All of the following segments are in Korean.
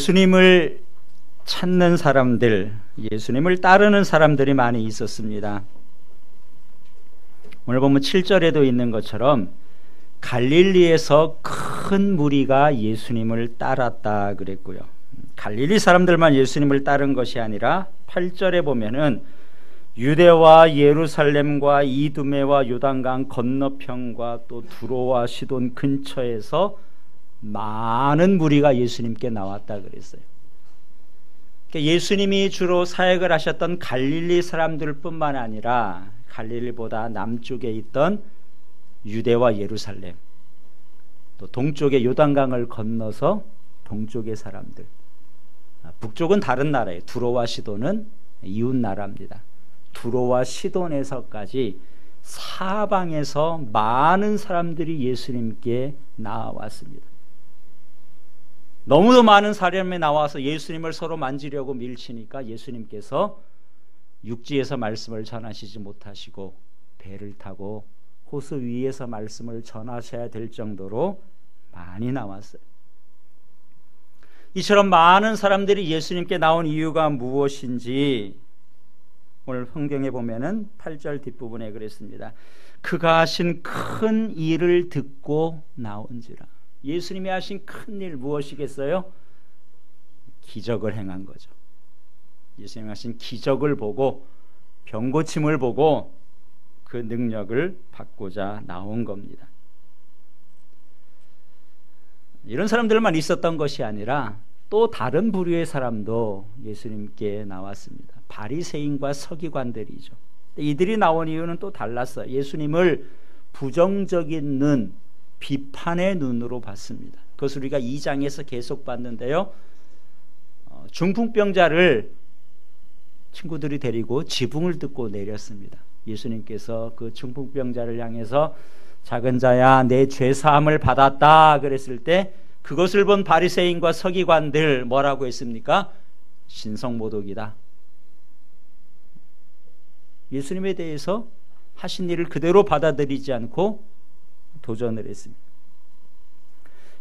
예수님을 찾는 사람들, 예수님을 따르는 사람들이 많이 있었습니다. 오늘 보면 7절에도 있는 것처럼 갈릴리에서 큰 무리가 예수님을 따랐다 그랬고요. 갈릴리 사람들만 예수님을 따른 것이 아니라 8절에 보면은 유대와 예루살렘과 이두메와 요단강 건너편과 또 두로와 시돈 근처에서 많은 무리가 예수님께 나왔다 그랬어요. 그러니까 예수님이 주로 사역을 하셨던 갈릴리 사람들뿐만 아니라 갈릴리보다 남쪽에 있던 유대와 예루살렘, 또 동쪽의 요단강을 건너서 동쪽의 사람들, 북쪽은 다른 나라예요. 두로와 시돈은 이웃 나라입니다. 두로와 시돈에서까지 사방에서 많은 사람들이 예수님께 나와왔습니다. 너무도 많은 사람이 나와서 예수님을 서로 만지려고 밀치니까 예수님께서 육지에서 말씀을 전하시지 못하시고 배를 타고 호수 위에서 말씀을 전하셔야 될 정도로 많이 나왔어요. 이처럼 많은 사람들이 예수님께 나온 이유가 무엇인지 오늘 성경에 보면은 8절 뒷부분에 그랬습니다. 그가 하신 큰 일을 듣고 나온지라. 예수님이 하신 큰 일 무엇이겠어요? 기적을 행한 거죠. 예수님이 하신 기적을 보고 병고침을 보고 그 능력을 받고자 나온 겁니다. 이런 사람들만 있었던 것이 아니라 또 다른 부류의 사람도 예수님께 나왔습니다. 바리새인과 서기관들이죠. 이들이 나온 이유는 또 달랐어요. 예수님을 부정적인 눈, 비판의 눈으로 봤습니다. 그것을 우리가 2장에서 계속 봤는데요. 중풍병자를 친구들이 데리고 지붕을 뜯고 내렸습니다. 예수님께서 그 중풍병자를 향해서 작은 자야 내 죄사함을 받았다 그랬을 때 그것을 본 바리새인과 서기관들 뭐라고 했습니까? 신성모독이다. 예수님에 대해서 하신 일을 그대로 받아들이지 않고 도전을 했습니다.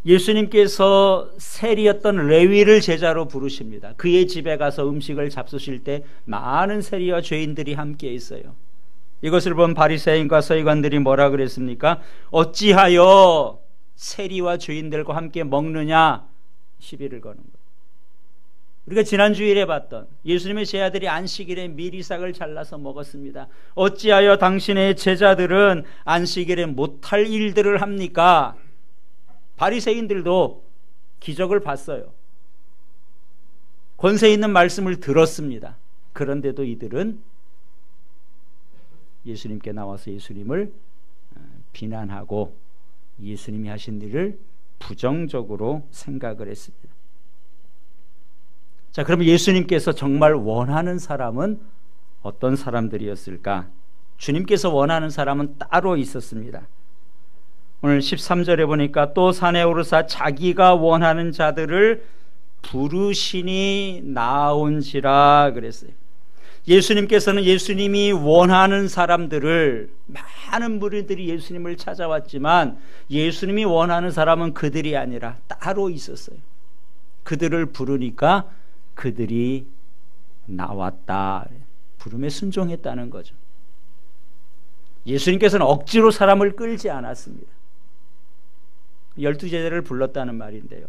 예수님께서 세리였던 레위를 제자로 부르십니다. 그의 집에 가서 음식을 잡수실 때 많은 세리와 죄인들이 함께 있어요. 이것을 본 바리새인과 서기관들이 뭐라 그랬습니까? 어찌하여 세리와 죄인들과 함께 먹느냐 시비를 거는 거예요. 우리가 지난 주일에 봤던 예수님의 제자들이 안식일에 미리삭을 잘라서 먹었습니다. 어찌하여 당신의 제자들은 안식일에 못할 일들을 합니까? 바리새인들도 기적을 봤어요. 권세 있는 말씀을 들었습니다. 그런데도 이들은 예수님께 나와서 예수님을 비난하고 예수님이 하신 일을 부정적으로 생각을 했습니다. 자, 그러면 예수님께서 정말 원하는 사람은 어떤 사람들이었을까? 주님께서 원하는 사람은 따로 있었습니다. 오늘 13절에 보니까 또 산에 오르사 자기가 원하는 자들을 부르시니 나온지라 그랬어요. 예수님께서는 예수님이 원하는 사람들을, 많은 무리들이 예수님을 찾아왔지만 예수님이 원하는 사람은 그들이 아니라 따로 있었어요. 그들을 부르니까 그들이 나왔다. 부름에 순종했다는 거죠. 예수님께서는 억지로 사람을 끌지 않았습니다. 12제자를 불렀다는 말인데요.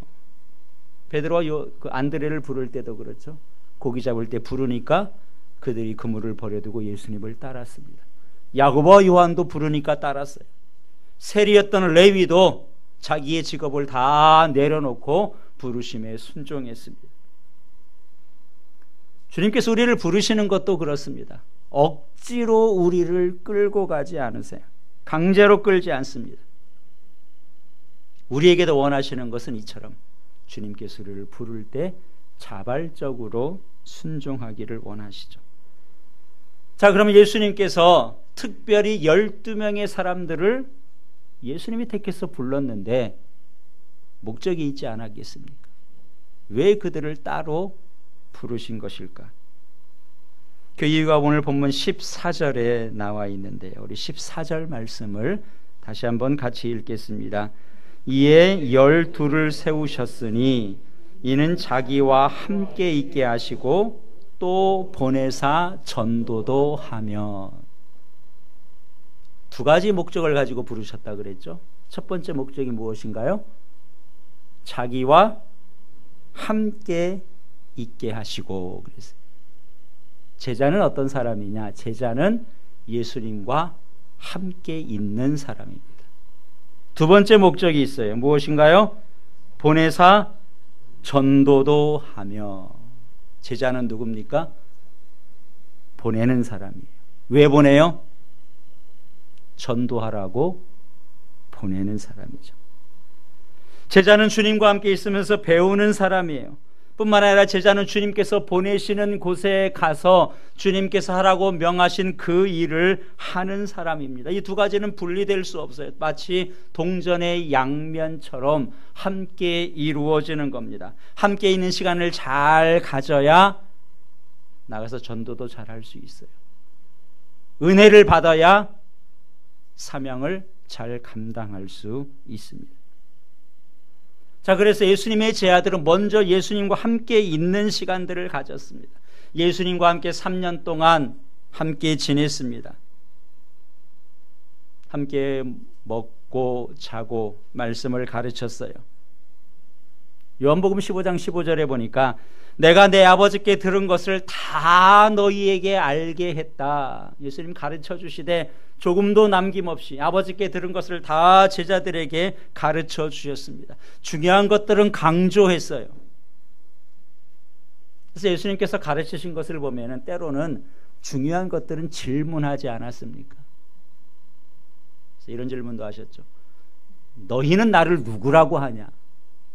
베드로와 안드레를 부를 때도 그렇죠. 고기 잡을 때 부르니까 그들이 그물을 버려두고 예수님을 따랐습니다. 야고보와 요한도 부르니까 따랐어요. 세리였던 레위도 자기의 직업을 다 내려놓고 부르심에 순종했습니다. 주님께서 우리를 부르시는 것도 그렇습니다. 억지로 우리를 끌고 가지 않으세요. 강제로 끌지 않습니다. 우리에게도 원하시는 것은 이처럼 주님께서 우리를 부를 때 자발적으로 순종하기를 원하시죠. 자, 그러면 예수님께서 특별히 12명의 사람들을 예수님이 택해서 불렀는데 목적이 있지 않았겠습니까? 왜 그들을 따로 부르신 것일까? 그 이유가 오늘 본문 14절에 나와 있는데요. 우리 14절 말씀을 다시 한번 같이 읽겠습니다. 이에 12를 세우셨으니 이는 자기와 함께 있게 하시고 또 보내사 전도도 하며. 두 가지 목적을 가지고 부르셨다 그랬죠. 첫 번째 목적이 무엇인가요? 자기와 함께 있게 하시고 그랬어요. 제자는 어떤 사람이냐? 제자는 예수님과 함께 있는 사람입니다. 두 번째 목적이 있어요. 무엇인가요? 보내사 전도도 하며. 제자는 누굽니까? 보내는 사람이에요. 왜 보내요? 전도하라고 보내는 사람이죠. 제자는 주님과 함께 있으면서 배우는 사람이에요. 뿐만 아니라 제자는 주님께서 보내시는 곳에 가서 주님께서 하라고 명하신 그 일을 하는 사람입니다. 이 두 가지는 분리될 수 없어요. 마치 동전의 양면처럼 함께 이루어지는 겁니다. 함께 있는 시간을 잘 가져야 나가서 전도도 잘 할 수 있어요. 은혜를 받아야 사명을 잘 감당할 수 있습니다. 자, 그래서 예수님의 제자들은 먼저 예수님과 함께 있는 시간들을 가졌습니다. 예수님과 함께 3년 동안 함께 지냈습니다. 함께 먹고 자고 말씀을 가르쳤어요. 요한복음 15장 15절에 보니까 내가 내 아버지께 들은 것을 다 너희에게 알게 했다. 예수님 가르쳐 주시되 조금도 남김없이 아버지께 들은 것을 다 제자들에게 가르쳐 주셨습니다. 중요한 것들은 강조했어요. 그래서 예수님께서 가르치신 것을 보면 때로는 중요한 것들은 질문하지 않았습니까? 그래서 이런 질문도 하셨죠. 너희는 나를 누구라고 하냐?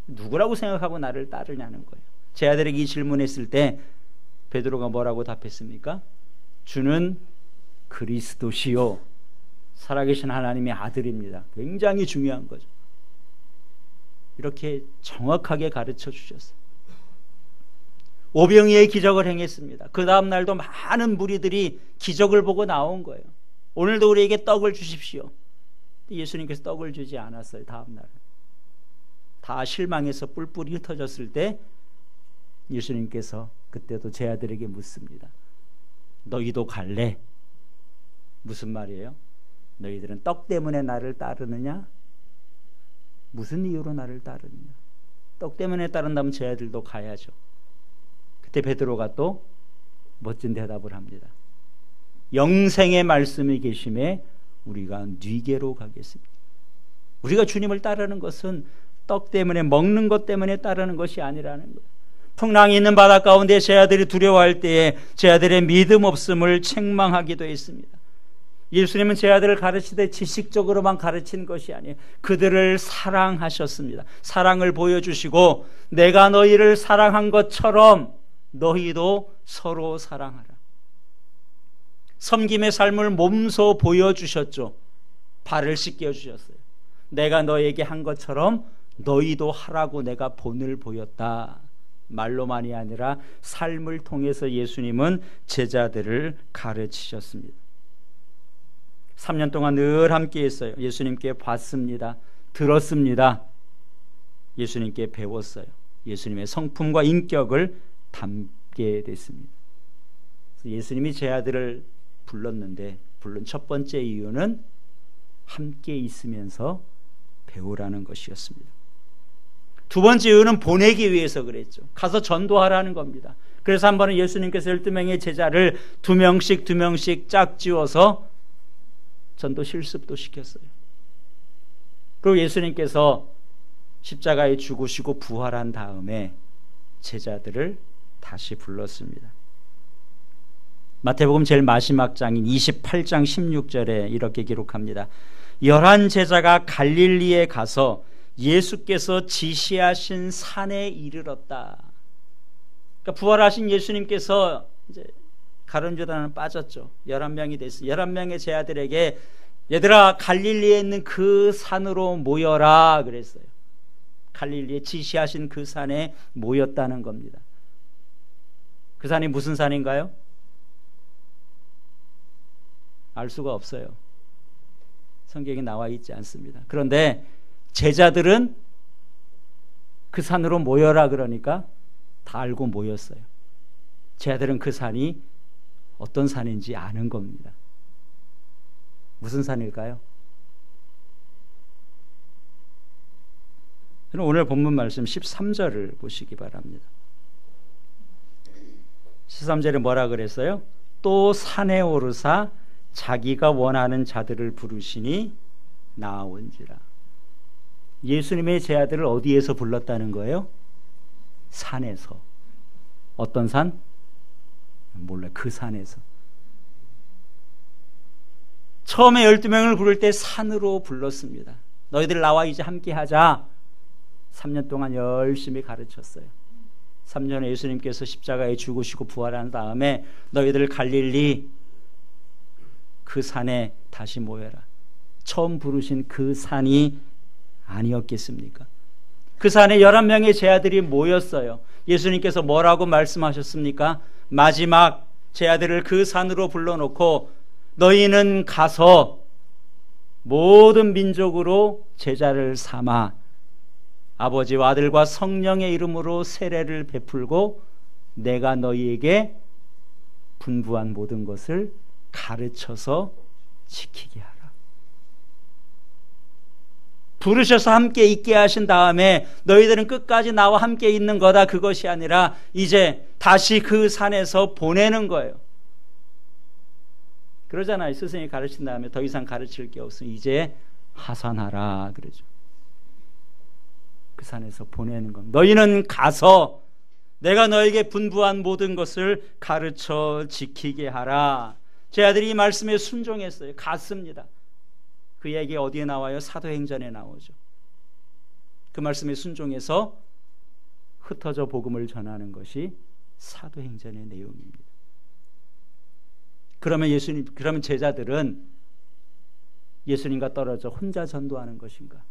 누구라고 생각하고 나를 따르냐는 거예요. 제자들에게 이 질문했을 때 베드로가 뭐라고 답했습니까? 주는 그리스도시요 살아계신 하나님의 아들입니다. 굉장히 중요한 거죠. 이렇게 정확하게 가르쳐 주셨어요. 오병이의 기적을 행했습니다. 그 다음 날도 많은 무리들이 기적을 보고 나온 거예요. 오늘도 우리에게 떡을 주십시오. 예수님께서 떡을 주지 않았어요. 다음 날 다 실망해서 뿔뿔이 흩어졌을 때 예수님께서 그때도 제자들에게 묻습니다. 너희도 갈래? 무슨 말이에요? 너희들은 떡 때문에 나를 따르느냐? 무슨 이유로 나를 따르느냐? 떡 때문에 따른다면 제자들도 가야죠. 그때 베드로가 또 멋진 대답을 합니다. 영생의 말씀이 계심에 우리가 네게로 가겠습니다. 우리가 주님을 따르는 것은 떡 때문에 먹는 것 때문에 따르는 것이 아니라는 거예요. 풍랑이 있는 바다 가운데 제자들이 두려워할 때에 제자들의 믿음 없음을 책망하기도 했습니다. 예수님은 제자들을 가르치되 지식적으로만 가르친 것이 아니에요. 그들을 사랑하셨습니다. 사랑을 보여주시고 내가 너희를 사랑한 것처럼 너희도 서로 사랑하라. 섬김의 삶을 몸소 보여주셨죠. 발을 씻겨주셨어요. 내가 너에게 한 것처럼 너희도 하라고 내가 본을 보였다. 말로만이 아니라 삶을 통해서 예수님은 제자들을 가르치셨습니다. 3년 동안 늘 함께 했어요. 예수님께 봤습니다. 들었습니다. 예수님께 배웠어요. 예수님의 성품과 인격을 담게 됐습니다. 예수님이 제자들을 불렀는데 부른 첫 번째 이유는 함께 있으면서 배우라는 것이었습니다. 두 번째 이유는 보내기 위해서 그랬죠. 가서 전도하라는 겁니다. 그래서 한 번은 예수님께서 12명의 제자를 2명씩 짝지어서 전도 실습도 시켰어요. 그리고 예수님께서 십자가에 죽으시고 부활한 다음에 제자들을 다시 불렀습니다. 마태복음 제일 마지막 장인 28장 16절에 이렇게 기록합니다. 11 제자가 갈릴리에 가서 예수께서 지시하신 산에 이르렀다. 그러니까 부활하신 예수님께서 이제 가룟유다는 빠졌죠. 11명이 됐어요. 11명의 제자들에게 얘들아 갈릴리에 있는 그 산으로 모여라 그랬어요. 갈릴리에 지시하신 그 산에 모였다는 겁니다. 그 산이 무슨 산인가요? 알 수가 없어요. 성경에 나와 있지 않습니다. 그런데 제자들은 그 산으로 모여라 그러니까 다 알고 모였어요. 제자들은 그 산이 어떤 산인지 아는 겁니다. 무슨 산일까요? 저는 오늘 본문 말씀 13절을 보시기 바랍니다. 13절에 뭐라 그랬어요? 또 산에 오르사 자기가 원하는 자들을 부르시니 나아온지라. 예수님의 제자들을 어디에서 불렀다는 거예요? 산에서. 어떤 산? 몰라요. 그 산에서. 처음에 12명을 부를 때 산으로 불렀습니다. 너희들 나와 이제 함께 하자. 3년 동안 열심히 가르쳤어요. 3년에 예수님께서 십자가에 죽으시고 부활한 다음에 너희들 갈릴리 그 산에 다시 모여라. 처음 부르신 그 산이 아니었겠습니까? 그 산에 11명의 제자들이 모였어요. 예수님께서 뭐라고 말씀하셨습니까? 마지막 제자들을 그 산으로 불러놓고 너희는 가서 모든 민족으로 제자를 삼아 아버지와 아들과 성령의 이름으로 세례를 베풀고 내가 너희에게 분부한 모든 것을 가르쳐서 지키게 하라. 부르셔서 함께 있게 하신 다음에 너희들은 끝까지 나와 함께 있는 거다, 그것이 아니라 이제 다시 그 산에서 보내는 거예요. 그러잖아요. 스승이 가르친 다음에 더 이상 가르칠 게 없으니 이제 하산하라 그러죠. 그 산에서 보내는 겁니다. 너희는 가서 내가 너에게 분부한 모든 것을 가르쳐 지키게 하라. 제 아들이 이 말씀에 순종했어요. 갔습니다. 그 얘기 어디에 나와요? 사도행전에 나오죠. 그 말씀에 순종해서 흩어져 복음을 전하는 것이 사도행전의 내용입니다. 그러면 제자들은 예수님과 떨어져 혼자 전도하는 것인가?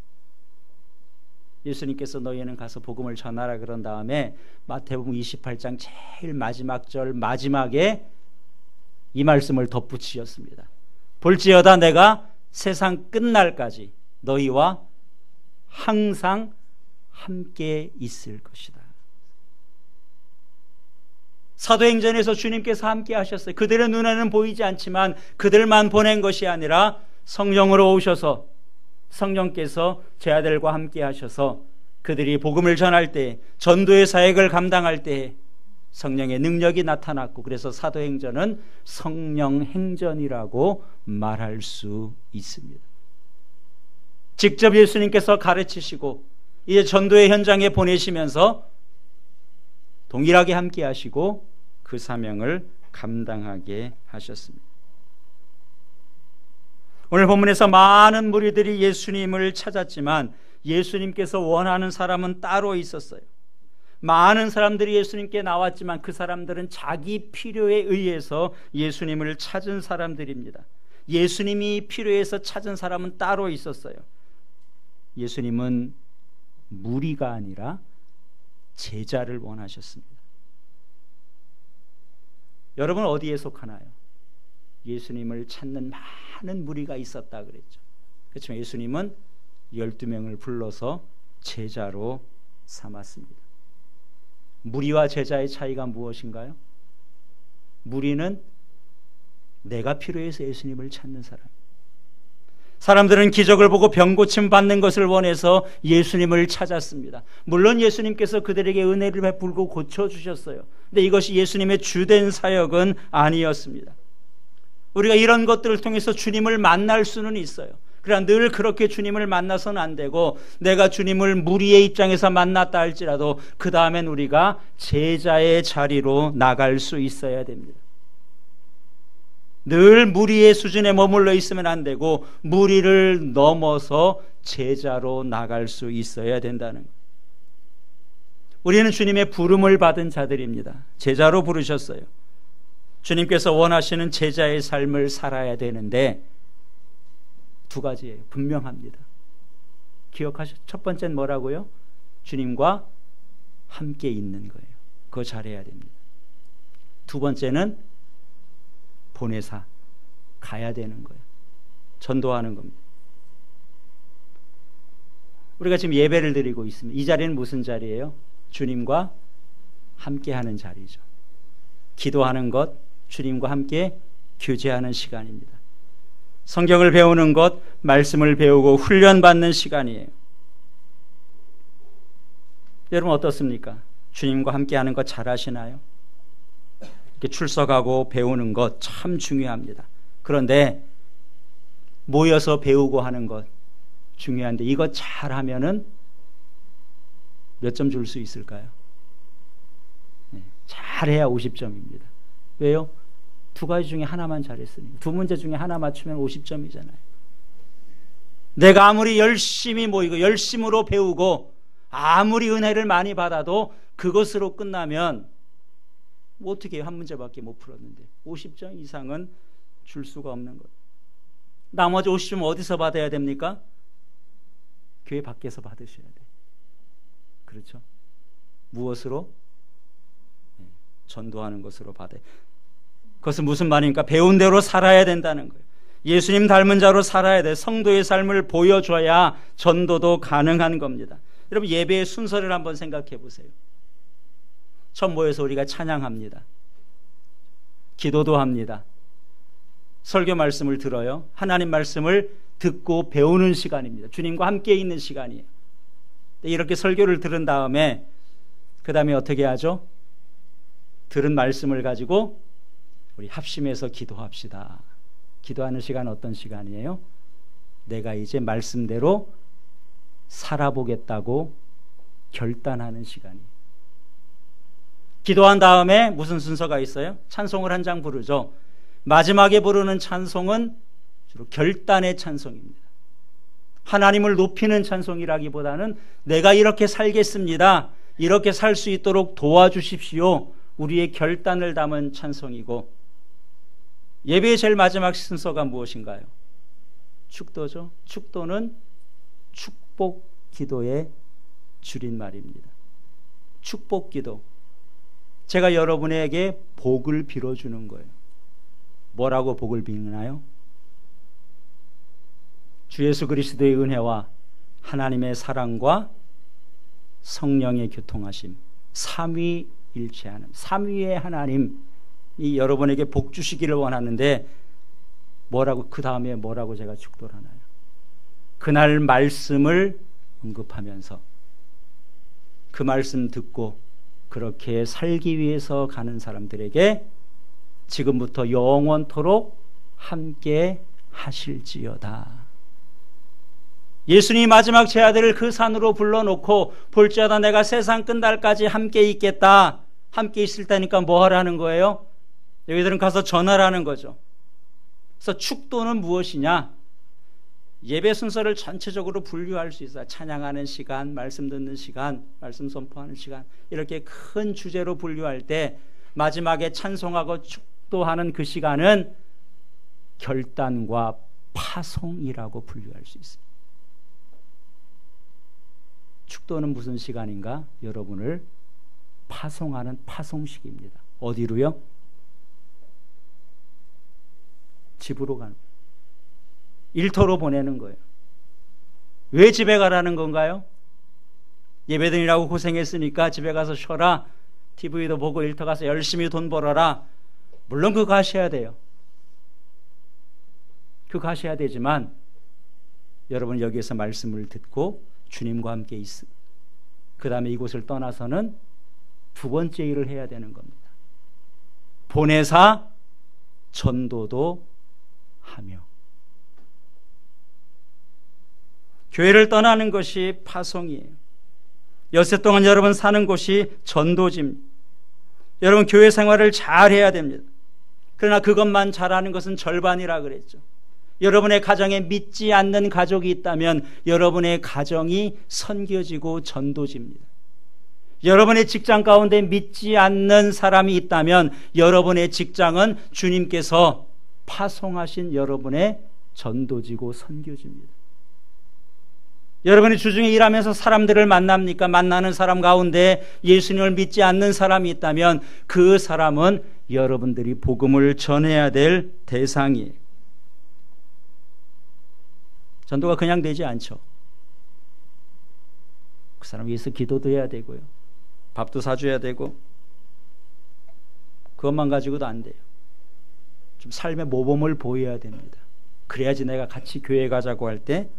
예수님께서 너희는 가서 복음을 전하라 그런 다음에 마태복음 28장 제일 마지막 절 마지막에 이 말씀을 덧붙이셨습니다. 볼지어다 내가 세상 끝날까지 너희와 항상 함께 있을 것이다. 사도행전에서 주님께서 함께 하셨어요. 그들의 눈에는 보이지 않지만 그들만 보낸 것이 아니라 성령으로 오셔서 성령께서 제 아들과 함께 하셔서 그들이 복음을 전할 때, 전도의 사역을 감당할 때 성령의 능력이 나타났고, 그래서 사도행전은 성령행전이라고 말할 수 있습니다. 직접 예수님께서 가르치시고 이제 전도의 현장에 보내시면서 동일하게 함께 하시고 그 사명을 감당하게 하셨습니다. 오늘 본문에서 많은 무리들이 예수님을 찾았지만 예수님께서 원하는 사람은 따로 있었어요. 많은 사람들이 예수님께 나왔지만 그 사람들은 자기 필요에 의해서 예수님을 찾은 사람들입니다. 예수님이 필요해서 찾은 사람은 따로 있었어요. 예수님은 무리가 아니라 제자를 원하셨습니다. 여러분 어디에 속하나요? 예수님을 찾는 많은 무리가 있었다 그랬죠. 그렇지만 예수님은 12명을 불러서 제자로 삼았습니다. 무리와 제자의 차이가 무엇인가요? 무리는 내가 필요해서 예수님을 찾는 사람. 사람들은 기적을 보고 병 고침 받는 것을 원해서 예수님을 찾았습니다. 물론 예수님께서 그들에게 은혜를 베풀고 고쳐주셨어요. 근데 이것이 예수님의 주된 사역은 아니었습니다. 우리가 이런 것들을 통해서 주님을 만날 수는 있어요. 그러나 늘 그렇게 주님을 만나서는 안 되고, 내가 주님을 무리의 입장에서 만났다 할지라도 그 다음엔 우리가 제자의 자리로 나갈 수 있어야 됩니다. 늘 무리의 수준에 머물러 있으면 안 되고 무리를 넘어서 제자로 나갈 수 있어야 된다는 것. 우리는 주님의 부름을 받은 자들입니다. 제자로 부르셨어요. 주님께서 원하시는 제자의 삶을 살아야 되는데 두 가지예요. 분명합니다. 기억하셨죠? 첫 번째는 뭐라고요? 주님과 함께 있는 거예요. 그거 잘해야 됩니다. 두 번째는 보내사 가야 되는 거예요. 전도하는 겁니다. 우리가 지금 예배를 드리고 있습니다. 이 자리는 무슨 자리예요? 주님과 함께하는 자리죠. 기도하는 것, 주님과 함께 교제하는 시간입니다. 성경을 배우는 것, 말씀을 배우고 훈련받는 시간이에요. 여러분 어떻습니까? 주님과 함께하는 것 잘하시나요? 이렇게 출석하고 배우는 것 참 중요합니다. 그런데 모여서 배우고 하는 것 중요한데 이거 잘하면은 몇 점 줄 수 있을까요? 네, 잘해야 50점입니다. 왜요? 두 가지 중에 하나만 잘했으니까. 두 문제 중에 하나 맞추면 50점이잖아요. 내가 아무리 열심히 모이고 열심으로 배우고 아무리 은혜를 많이 받아도 그것으로 끝나면 뭐 어떻게 해요? 한 문제밖에 못 풀었는데 50점 이상은 줄 수가 없는 거예요. 나머지 50점 어디서 받아야 됩니까? 교회 밖에서 받으셔야 돼요. 그렇죠? 무엇으로? 전도하는 것으로 받아요. 그것은 무슨 말입니까? 배운 대로 살아야 된다는 거예요. 예수님 닮은 자로 살아야 돼. 성도의 삶을 보여줘야 전도도 가능한 겁니다. 여러분 예배의 순서를 한번 생각해 보세요. 처음 모여서 우리가 찬양합니다. 기도도 합니다. 설교 말씀을 들어요. 하나님 말씀을 듣고 배우는 시간입니다. 주님과 함께 있는 시간이에요. 이렇게 설교를 들은 다음에 그 다음에 어떻게 하죠? 들은 말씀을 가지고 우리 합심해서 기도합시다. 기도하는 시간은 어떤 시간이에요? 내가 이제 말씀대로 살아보겠다고 결단하는 시간이에요. 기도한 다음에 무슨 순서가 있어요? 찬송을 한 장 부르죠. 마지막에 부르는 찬송은 주로 결단의 찬송입니다. 하나님을 높이는 찬송이라기보다는 내가 이렇게 살겠습니다. 이렇게 살 수 있도록 도와주십시오. 우리의 결단을 담은 찬송이고, 예배의 제일 마지막 순서가 무엇인가요? 축도죠. 축도는 축복 기도의 줄임말입니다. 축복 기도. 제가 여러분에게 복을 빌어주는 거예요. 뭐라고 복을 빌나요? 주 예수 그리스도의 은혜와 하나님의 사랑과 성령의 교통하심, 삼위일체하는 삼위의 하나님이 여러분에게 복 주시기를 원하는데, 뭐라고 그 다음에 뭐라고 제가 축도를 하나요? 그날 말씀을 언급하면서 그 말씀 듣고 그렇게 살기 위해서 가는 사람들에게 지금부터 영원토록 함께 하실지어다. 예수님이 마지막 제 아들을 그 산으로 불러놓고 볼지어다 내가 세상 끝날까지 함께 있겠다. 함께 있을 때니까 뭐 하라는 거예요? 여기들은 가서 전하라는 거죠. 그래서 축도는 무엇이냐? 예배 순서를 전체적으로 분류할 수 있어요. 찬양하는 시간, 말씀 듣는 시간, 말씀 선포하는 시간, 이렇게 큰 주제로 분류할 때 마지막에 찬송하고 축도하는 그 시간은 결단과 파송이라고 분류할 수 있습니다. 축도는 무슨 시간인가? 여러분을 파송하는 파송식입니다. 어디로요? 집으로 가는 거예요. 일터로 보내는 거예요. 왜 집에 가라는 건가요? 예배드리라고 고생했으니까 집에 가서 쉬어라. TV도 보고 일터 가서 열심히 돈 벌어라. 물론 그거 하셔야 돼요. 그거 하셔야 되지만 여러분 여기에서 말씀을 듣고 주님과 함께 그 다음에 이곳을 떠나서는 두 번째 일을 해야 되는 겁니다. 보내사 전도도 하며. 교회를 떠나는 것이 파송이에요. 엿새 동안 여러분 사는 곳이 전도지입니다. 여러분 교회 생활을 잘 해야 됩니다. 그러나 그것만 잘하는 것은 절반이라 그랬죠. 여러분의 가정에 믿지 않는 가족이 있다면 여러분의 가정이 선교지고 전도지입니다. 여러분의 직장 가운데 믿지 않는 사람이 있다면 여러분의 직장은 주님께서 파송하신 여러분의 전도지고 선교지입니다. 여러분이 주중에 일하면서 사람들을 만납니까? 만나는 사람 가운데 예수님을 믿지 않는 사람이 있다면 그 사람은 여러분들이 복음을 전해야 될 대상이에요. 전도가 그냥 되지 않죠. 그 사람 위해서 기도도 해야 되고요. 밥도 사줘야 되고, 그것만 가지고도 안 돼요. 좀 삶의 모범을 보여야 됩니다. 그래야지 내가 같이 교회 가자고 할 때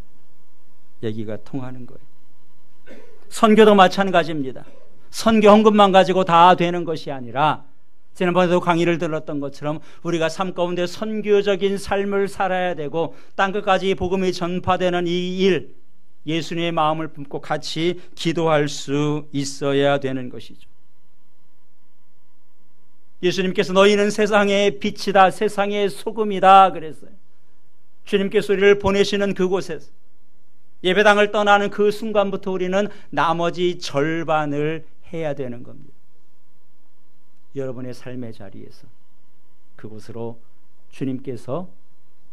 얘기가 통하는 거예요. 선교도 마찬가지입니다. 선교 헌금만 가지고 다 되는 것이 아니라, 지난번에도 강의를 들었던 것처럼 우리가 삶 가운데 선교적인 삶을 살아야 되고, 땅끝까지 복음이 전파되는 이 일, 예수님의 마음을 품고 같이 기도할 수 있어야 되는 것이죠. 예수님께서 너희는 세상의 빛이다, 세상의 소금이다 그랬어요. 주님께서 우리를 보내시는 그곳에서 예배당을 떠나는 그 순간부터 우리는 나머지 절반을 해야 되는 겁니다. 여러분의 삶의 자리에서 그곳으로 주님께서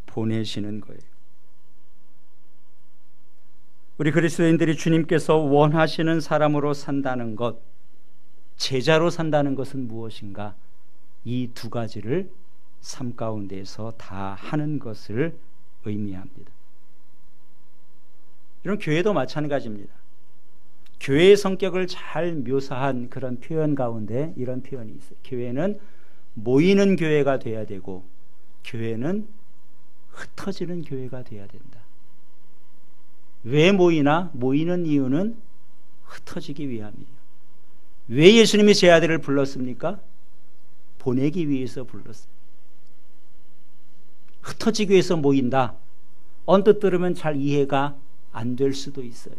보내시는 거예요. 우리 그리스도인들이 주님께서 원하시는 사람으로 산다는 것, 제자로 산다는 것은 무엇인가? 이 두 가지를 삶 가운데에서 다 하는 것을 의미합니다. 이런 교회도 마찬가지입니다. 교회의 성격을 잘 묘사한 그런 표현 가운데 이런 표현이 있어요. 교회는 모이는 교회가 돼야 되고, 교회는 흩어지는 교회가 돼야 된다. 왜 모이나? 모이는 이유는 흩어지기 위함이에요. 왜 예수님이 제 아들을 불렀습니까? 보내기 위해서 불렀어요. 흩어지기 위해서 모인다. 언뜻 들으면 잘 이해가 안 될 수도 있어요.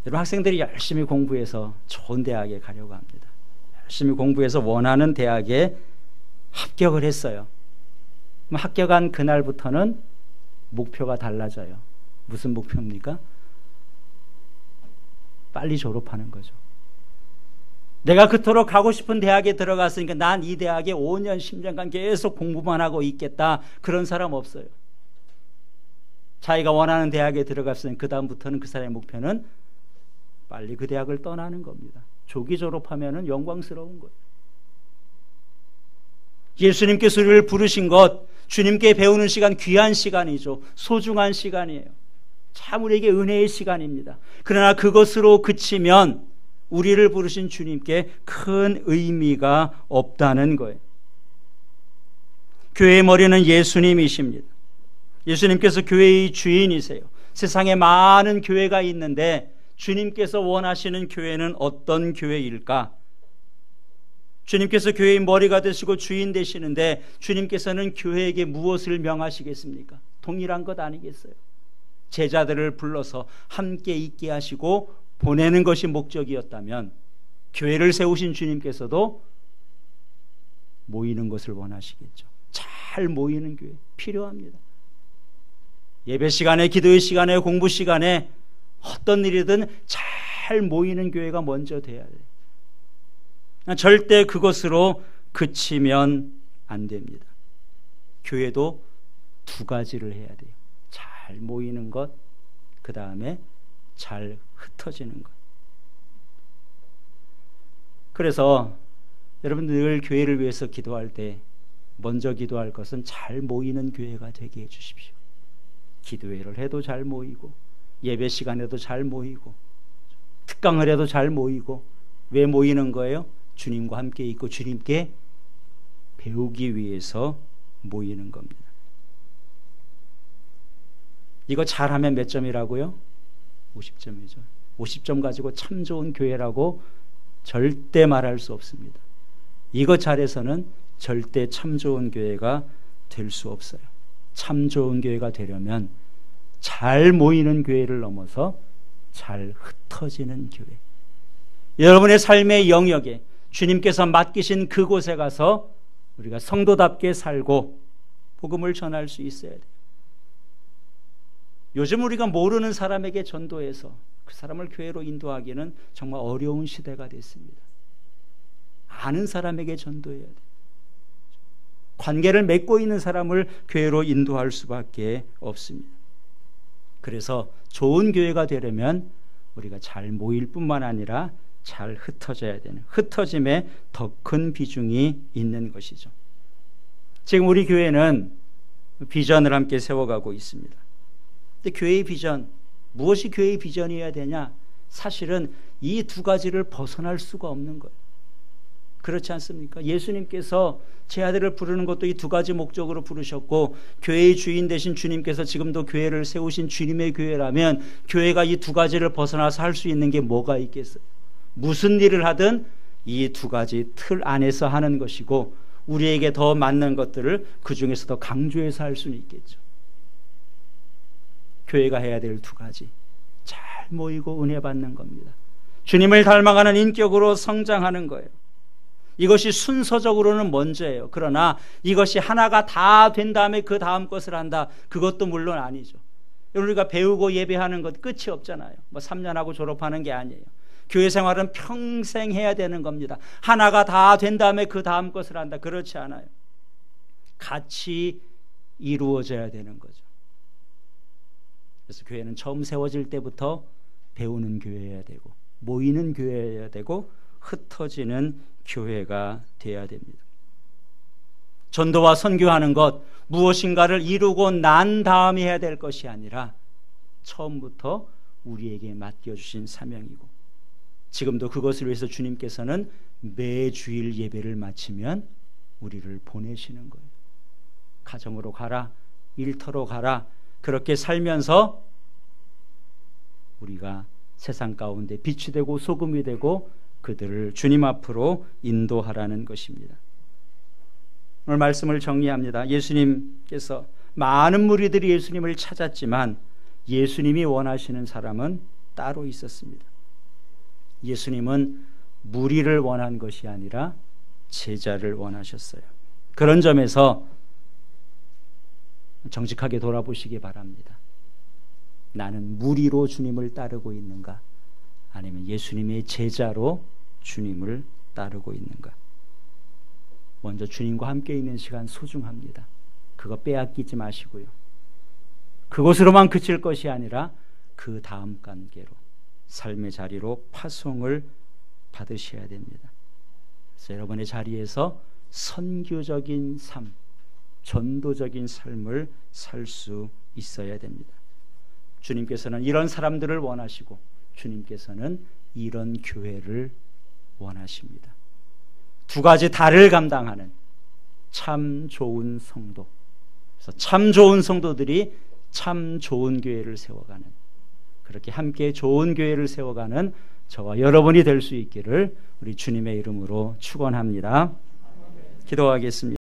여러분, 학생들이 열심히 공부해서 좋은 대학에 가려고 합니다. 열심히 공부해서 원하는 대학에 합격을 했어요. 그럼 합격한 그날부터는 목표가 달라져요. 무슨 목표입니까? 빨리 졸업하는 거죠. 내가 그토록 가고 싶은 대학에 들어갔으니까 난 이 대학에 5년, 10년간 계속 공부만 하고 있겠다. 그런 사람 없어요. 자기가 원하는 대학에 들어갔으니 그 다음부터는 그 사람의 목표는 빨리 그 대학을 떠나는 겁니다. 조기 졸업하면 영광스러운 거예요. 예수님께서 우리를 부르신 것, 주님께 배우는 시간, 귀한 시간이죠. 소중한 시간이에요. 참 우리에게 은혜의 시간입니다. 그러나 그것으로 그치면 우리를 부르신 주님께 큰 의미가 없다는 거예요. 교회의 머리는 예수님이십니다. 예수님께서 교회의 주인이세요. 세상에 많은 교회가 있는데 주님께서 원하시는 교회는 어떤 교회일까? 주님께서 교회의 머리가 되시고 주인 되시는데 주님께서는 교회에게 무엇을 명하시겠습니까? 동일한 것 아니겠어요? 제자들을 불러서 함께 있게 하시고 보내는 것이 목적이었다면 교회를 세우신 주님께서도 모이는 것을 원하시겠죠. 잘 모이는 교회 필요합니다. 예배 시간에, 기도의 시간에, 공부 시간에 어떤 일이든 잘 모이는 교회가 먼저 돼야 돼요. 절대 그것으로 그치면 안 됩니다. 교회도 두 가지를 해야 돼요. 잘 모이는 것, 그 다음에 잘 흩어지는 것. 그래서 여러분 늘 교회를 위해서 기도할 때 먼저 기도할 것은 잘 모이는 교회가 되게 해주십시오. 기도회를 해도 잘 모이고, 예배 시간에도 잘 모이고, 특강을 해도 잘 모이고. 왜 모이는 거예요? 주님과 함께 있고 주님께 배우기 위해서 모이는 겁니다. 이거 잘하면 몇 점이라고요? 50점이죠. 50점 가지고 참 좋은 교회라고 절대 말할 수 없습니다. 이거 잘해서는 절대 참 좋은 교회가 될 수 없어요. 참 좋은 교회가 되려면 잘 모이는 교회를 넘어서 잘 흩어지는 교회. 여러분의 삶의 영역에 주님께서 맡기신 그곳에 가서 우리가 성도답게 살고 복음을 전할 수 있어야 돼요. 요즘 우리가 모르는 사람에게 전도해서 그 사람을 교회로 인도하기는 정말 어려운 시대가 됐습니다. 아는 사람에게 전도해야 돼요. 관계를 맺고 있는 사람을 교회로 인도할 수밖에 없습니다. 그래서 좋은 교회가 되려면 우리가 잘 모일 뿐만 아니라 잘 흩어져야 되는, 흩어짐에 더 큰 비중이 있는 것이죠. 지금 우리 교회는 비전을 함께 세워가고 있습니다. 근데 교회의 비전 무엇이 교회의 비전이어야 되냐? 사실은 이 두 가지를 벗어날 수가 없는 거예요. 그렇지 않습니까? 예수님께서 제 아들을 부르는 것도 이 두 가지 목적으로 부르셨고, 교회의 주인 되신 주님께서 지금도 교회를 세우신 주님의 교회라면 교회가 이 두 가지를 벗어나서 할 수 있는 게 뭐가 있겠어요? 무슨 일을 하든 이 두 가지 틀 안에서 하는 것이고, 우리에게 더 맞는 것들을 그 중에서 더 강조해서 할 수는 있겠죠. 교회가 해야 될 두 가지, 잘 모이고 은혜 받는 겁니다. 주님을 닮아가는 인격으로 성장하는 거예요. 이것이 순서적으로는 먼저예요. 그러나 이것이 하나가 다 된 다음에 그 다음 것을 한다, 그것도 물론 아니죠. 우리가 배우고 예배하는 것 끝이 없잖아요. 3년 하고 졸업하는 게 아니에요. 교회 생활은 평생 해야 되는 겁니다. 하나가 다 된 다음에 그 다음 것을 한다, 그렇지 않아요. 같이 이루어져야 되는 거죠. 그래서 교회는 처음 세워질 때부터 배우는 교회여야 되고, 모이는 교회여야 되고, 흩어지는 교회가 되어야 됩니다. 전도와 선교하는 것, 무엇인가를 이루고 난 다음에 해야 될 것이 아니라 처음부터 우리에게 맡겨주신 사명이고, 지금도 그것을 위해서 주님께서는 매주일 예배를 마치면 우리를 보내시는 거예요. 가정으로 가라, 일터로 가라. 그렇게 살면서 우리가 세상 가운데 빛이 되고 소금이 되고 그들을 주님 앞으로 인도하라는 것입니다. 오늘 말씀을 정리합니다. 예수님께서 많은 무리들이 예수님을 찾았지만 예수님이 원하시는 사람은 따로 있었습니다. 예수님은 무리를 원한 것이 아니라 제자를 원하셨어요. 그런 점에서 정직하게 돌아보시기 바랍니다. 나는 무리로 주님을 따르고 있는가? 아니면 예수님의 제자로 주님을 따르고 있는가? 먼저 주님과 함께 있는 시간 소중합니다. 그거 빼앗기지 마시고요. 그것으로만 그칠 것이 아니라 그 다음 단계로, 삶의 자리로 파송을 받으셔야 됩니다. 그래서 여러분의 자리에서 선교적인 삶, 전도적인 삶을 살 수 있어야 됩니다. 주님께서는 이런 사람들을 원하시고, 주님께서는 이런 교회를 원하십니다. 두 가지 다를 감당하는 참 좋은 성도, 그래서 참 좋은 성도들이 참 좋은 교회를 세워가는, 그렇게 함께 좋은 교회를 세워가는 저와 여러분이 될 수 있기를 우리 주님의 이름으로 축원합니다. 기도하겠습니다.